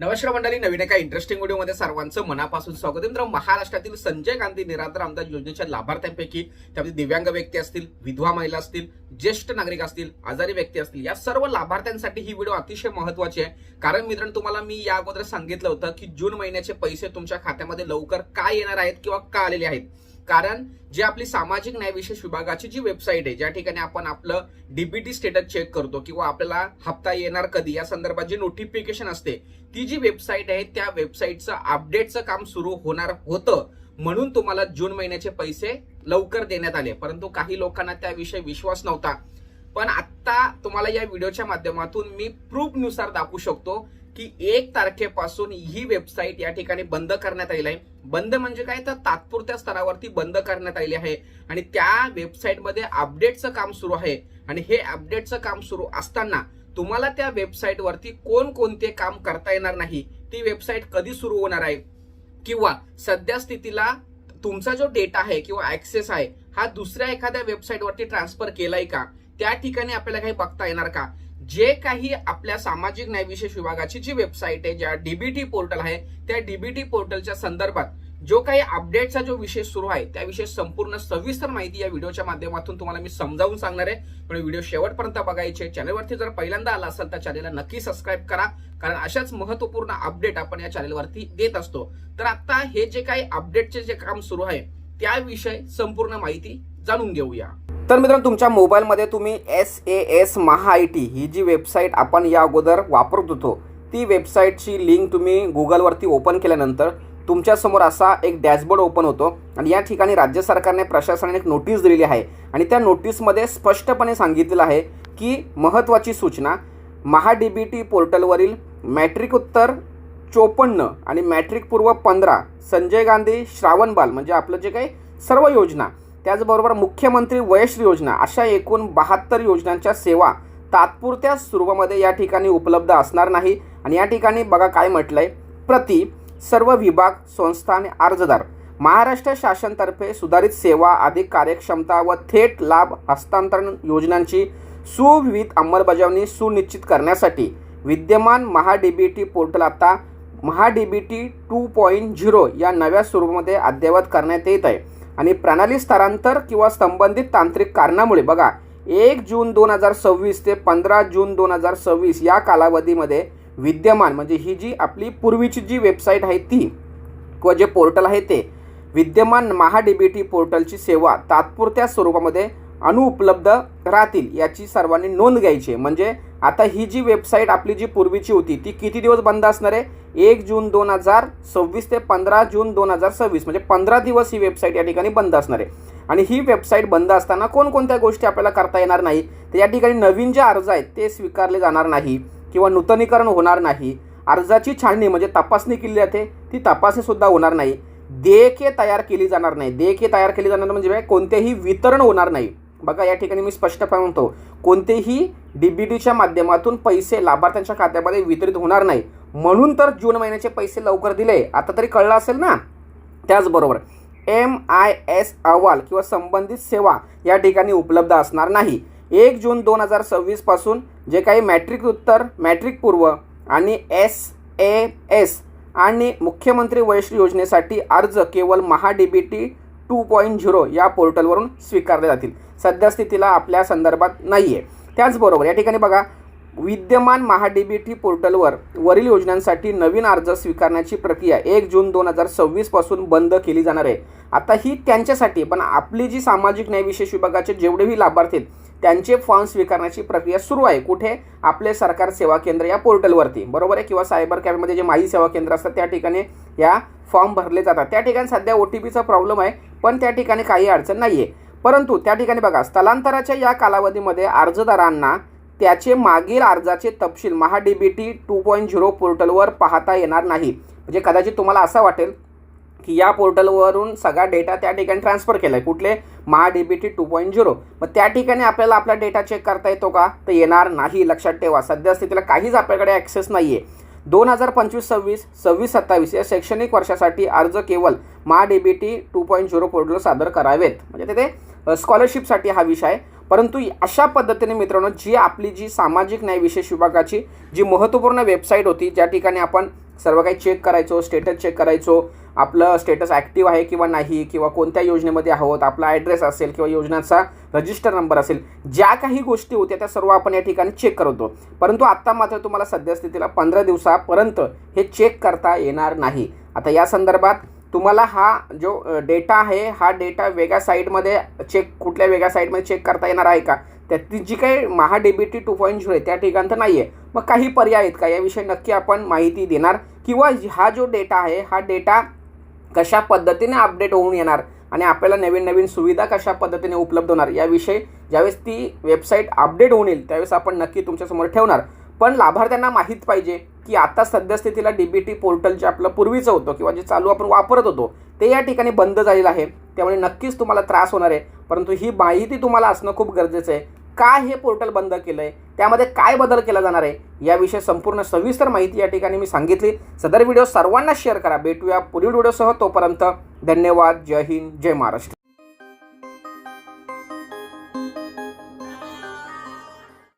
नमस्कार मंडळी, नवीन एका इंटरेस्टिंग व्हिडिओमध्ये सर्वांचं मनापासून स्वागत आहे. मित्र, महाराष्ट्रातील संजय गांधी निराधार अनुदान योजनेच्या लाभार्थ्यांपैकी त्यामध्ये दिव्यांग व्यक्ती असतील, विधवा महिला असतील, ज्येष्ठ नागरिक असतील, आजारी व्यक्ती असतील, या सर्व लाभार्थ्यांसाठी ही व्हिडिओ अतिशय महत्त्वाची आहे. कारण मित्रांनो, तुम्हाला मी या अगोदर सांगितलं होतं की जून महिन्याचे पैसे तुमच्या खात्यामध्ये लवकर का येणार आहेत किंवा का आलेले आहेत. कारण जे आपली सामाजिक न्याय विशेष विभागाची जी वेबसाईट आहे, ज्या ठिकाणी आपण आपलं डीबीटी स्टेटस चेक करतो किंवा आपल्याला हप्ता येणार कधी या संदर्भात जी नोटिफिकेशन असते, ती जी वेबसाईट आहे त्या वेबसाईटचं अपडेटचं काम सुरू होणार होतं. म्हणून तुम्हाला जून महिन्याचे पैसे लवकर देण्यात आले, परंतु काही लोकांना त्याविषयी विश्वास नव्हता. पण आता तुम्हाला या व्हिडिओच्या माध्यमातून मी प्रूफनुसार दाखवू शकतो की 1 तारखेपासून ही वेबसाईट या ठिकाणी बंद करण्यात आली आहे. बंद म्हणजे काय, तर तात्पुरत्या स्तरावरती बंद करण्यात आली आहे आणि त्या वेबसाईटमध्ये अपडेटचं काम सुरू आहे. आणि हे अपडेटचं काम सुरू असताना तुम्हाला त्या वेबसाईटवरती कोणकोणते काम करता येणार नाही, ती वेबसाईट कधी सुरू होणार आहे, किंवा सध्या स्थितीला तुमचा जो डेटा आहे किंवा ऍक्सेस आहे हा दुसऱ्या एखाद्या वेबसाईटवरती ट्रान्सफर केलाय का, त्या ठिकाणी आपल्याला काही बघता येणार का. जे काही आपल्या सामाजिक न्याय विशेष विभागाची जी वेबसाईट आहे, ज्या डीबीटी पोर्टल आहे, त्या डीबीटी पोर्टलच्या संदर्भात जो काही अपडेटचा जो विषय सुरू आहे त्याविषयी संपूर्ण सविस्तर माहिती या व्हिडिओच्या माध्यमातून तुम्हाला मी समजावून सांगणार आहे. पण व्हिडिओ शेवटपर्यंत बघायचे. चॅनलवरती जर पहिल्यांदा आला असेल तर चॅनलला नक्की सबस्क्राईब करा, कारण अशाच महत्त्वपूर्ण अपडेट आपण या चॅनलवरती देत असतो. तर आता हे जे काही अपडेटचे जे काम सुरू आहे त्याविषयी संपूर्ण माहिती जाणून घेऊया. तर मित्रांनो, तुमच्या मोबाईलमध्ये तुम्ही SAS महाआयटी ही जी वेबसाईट आपण या अगोदर वापरत होतो, ती वेबसाईटची लिंक तुम्ही गुगलवरती ओपन केल्यानंतर तुमच्यासमोर असा एक डॅशबोर्ड ओपन होतो. आणि या ठिकाणी राज्य सरकारने प्रशासनाने एक नोटीस दिलेली आहे आणि त्या नोटीसमध्ये स्पष्टपणे सांगितलेलं आहे की महत्त्वाची सूचना, महाडीबीटी पोर्टलवरील मॅट्रिकोत्तर 54 आणि मॅट्रिक पूर्व 15 संजय गांधी श्रावणबाल म्हणजे आपलं जे काही सर्व योजना, त्याचबरोबर मुख्यमंत्री वयश्री योजना, अशा एकूण 72 योजनांच्या सेवा तात्पुरत्या स्वरूपामध्ये या ठिकाणी उपलब्ध असणार नाही. आणि या ठिकाणी बघा काय म्हटलंय, प्रति सर्व विभाग, संस्था आणि अर्जदार महाराष्ट्र शासनातर्फे सुधारित सेवा, अधिक कार्यक्षमता व थेट लाभ हस्तांतरण योजनांची सुविहित अंमलबजावणी सुनिश्चित करण्यासाठी विद्यमान महाडीबीटी पोर्टल आता महाडीबीटी 2.0 या नव्या स्वरूपामध्ये अद्ययावत करण्यात येत आहे. आणि प्रणाली स्थलांतर किंवा संबंधित तांत्रिक कारणामुळे बघा 1 जून 2026 ते 15 जून 2026 या कालावधीमध्ये विद्यमान म्हणजे ही जी आपली पूर्वीची जी वेबसाईट आहे ती किंवा जे पोर्टल आहे ते विद्यमान महाडीबीटी पोर्टलची सेवा तात्पुरत्या स्वरूपामध्ये अनुपलब्ध राहतील याची सर्वांनी नोंद घ्यायची. म्हणजे आता ही जी वेबसाईट आपली जी पूर्वीची होती ती किती दिवस बंद असणार आहे, 1 जून 2026 ते 15 जून 2026 म्हणजे 15 दिवस ही वेबसाईट या ठिकाणी बंद असणार आहे. आणि ही वेबसाईट बंद असताना कोणकोणत्या गोष्टी आपल्याला करता येणार नाही, तर या ठिकाणी नवीन जे अर्ज आहेत ते स्वीकारले जाणार नाही किंवा नूतनीकरण होणार नाही. अर्जाची छाननी म्हणजे तपासणी केली जाते, ती तपासणी सुद्धा होणार नाही. देयके तयार केली जाणार नाही. देयके तयार केली जाणार म्हणजे कोणतेही वितरण होणार नाही. बघा या ठिकाणी मी स्पष्टपणे म्हणतो, कोणतेही डीबीटीच्या माध्यमातून पैसे लाभार्थ्यांच्या खात्यामध्ये वितरित होणार नाही. म्हणून तर जून महिन्याचे पैसे लवकर दिले, आता तरी कळलं असेल ना. त्याचबरोबर MIS अहवाल किंवा संबंधित सेवा या ठिकाणी उपलब्ध असणार नाही. 1 जून 2026 पासून जे काही मॅट्रिक उत्तर, मॅट्रिक पूर्व आणि SAS आणि मुख्यमंत्री वयश्री योजनेसाठी अर्ज केवळ महाडीबीटी 2.0 या पोर्टलवरून स्वीकारले जातील. सध्या स्थितीला आपल्या संदर्भात नाही आहे. त्याचबरोबर या ठिकाणी बघा, विद्यमान महाडीबीटी पोर्टलवर वरील योजनांसाठी नवीन अर्ज स्वीकारण्याची प्रक्रिया 1 जून 2026 पासून बंद केली जाणार आहे. आता ही त्यांच्यासाठी, पण आपली जी सामाजिक न्याय विशेष विभागाचे जेवढेही लाभार्थी आहेत त्यांचे फॉर्म स्वीकारण्याची प्रक्रिया सुरू आहे. कुठे, आपले सरकार सेवा केंद्र या पोर्टलवरती, बरोबर आहे, किंवा सायबर कॅफेमध्ये जे माही सेवा केंद्र असतात त्या ठिकाणी या फॉर्म भरले जातात. त्या ठिकाणी सध्या OTPचा प्रॉब्लेम आहे, पण त्या ठिकाणी काही अडचण नाही आहे. परंतु त्या ठिकाणी बघा, स्थलांतराच्या या कालावधीमध्ये अर्जदारांना त्याचे मागील अर्जाचे तपशील महाडीबीटी 2.0 पोर्टलवर पाहता येणार नाही. म्हणजे कदाचित तुम्हाला असं वाटेल की या पोर्टलवरून सगळा डेटा त्या ठिकाणी ट्रान्सफर केला आहे, कुठले, महाडीबीटी 2.0. मग त्या ठिकाणी आपल्याला आपला डेटा चेक करता येतो का, तर येणार नाही. लक्षात ठेवा, सध्या स्थितीला काहीच आपल्याकडे ॲक्सेस नाही आहे. 2025-26, 26-27 या शैक्षणिक वर्षासाठी अर्ज केवळ महाडीबीटी 2.0 पोर्टल सादर करावेत. म्हणजे तिथे स्कॉलरशिपसाठी हा विषय आहे. परंतु अशा पद्धतीने मित्रांनो, जी आपली जी सामाजिक न्याय विशेष विभागाची जी महत्त्वपूर्ण वेबसाईट होती, ज्या ठिकाणी आपण सर्व काही चेक करायचो, स्टेटस चेक करायचो, आपलं स्टेटस ॲक्टिव्ह आहे किंवा नाही, किंवा कोणत्या योजनेमध्ये आहोत, आपला ॲड्रेस असेल किंवा योजनेचा रजिस्टर नंबर असेल, ज्या काही गोष्टी होत्या त्या सर्व आपण या ठिकाणी चेक करत होतो. परंतु आत्ता मात्र तुम्हाला सद्यस्थितीला 15 दिवसापर्यंत हे चेक करता येणार नाही. आता या संदर्भात तुम्हाला हा जो डेटा आहे, हा डेटा वेगळ्या साईटमध्ये कुठल्या वेगळ्या साईटमध्ये चेक करता येणार आहे का? त्याची जी काही महा DBT 2.0 आहे त्या ठिकाणी तर नाही आहे. मग काही पर्याय आहेत का याविषयी नक्की आपण माहिती देणार, किंवा हा जो डेटा आहे हा डेटा कशा पद्धतीने अपडेट होऊन येणार आणि आपल्याला नवीन नवीन सुविधा कशा पद्धतीने उपलब्ध होणार याविषयी ज्यावेळेस ती वेबसाईट अपडेट होऊन येईल त्यावेळेस आपण नक्की तुमच्यासमोर ठेवणार. पण लाभार्थ्यांना माहीत पाहिजे की आता सद्यस्थितीला DBT पोर्टल जे आपलं पूर्वीचं होतं किंवा जे चालू आपण वापरत होतो ते या ठिकाणी बंद झालेलं आहे. त्यामुळे नक्कीच तुम्हाला त्रास होणार आहे. परंतु ही माहिती तुम्हाला असणं खूप गरजेचं आहे. काय हे पोर्टल बंद केलं आहे, त्यामध्ये काय बदल केला जाणार आहे याविषयी संपूर्ण सविस्तर माहिती या ठिकाणी मी सांगितली. सदर व्हिडिओ सर्वांना शेअर करा. भेटूया पुढील व्हिडिओसह. तोपर्यंत धन्यवाद. जय हिंद, जय महाराष्ट्र.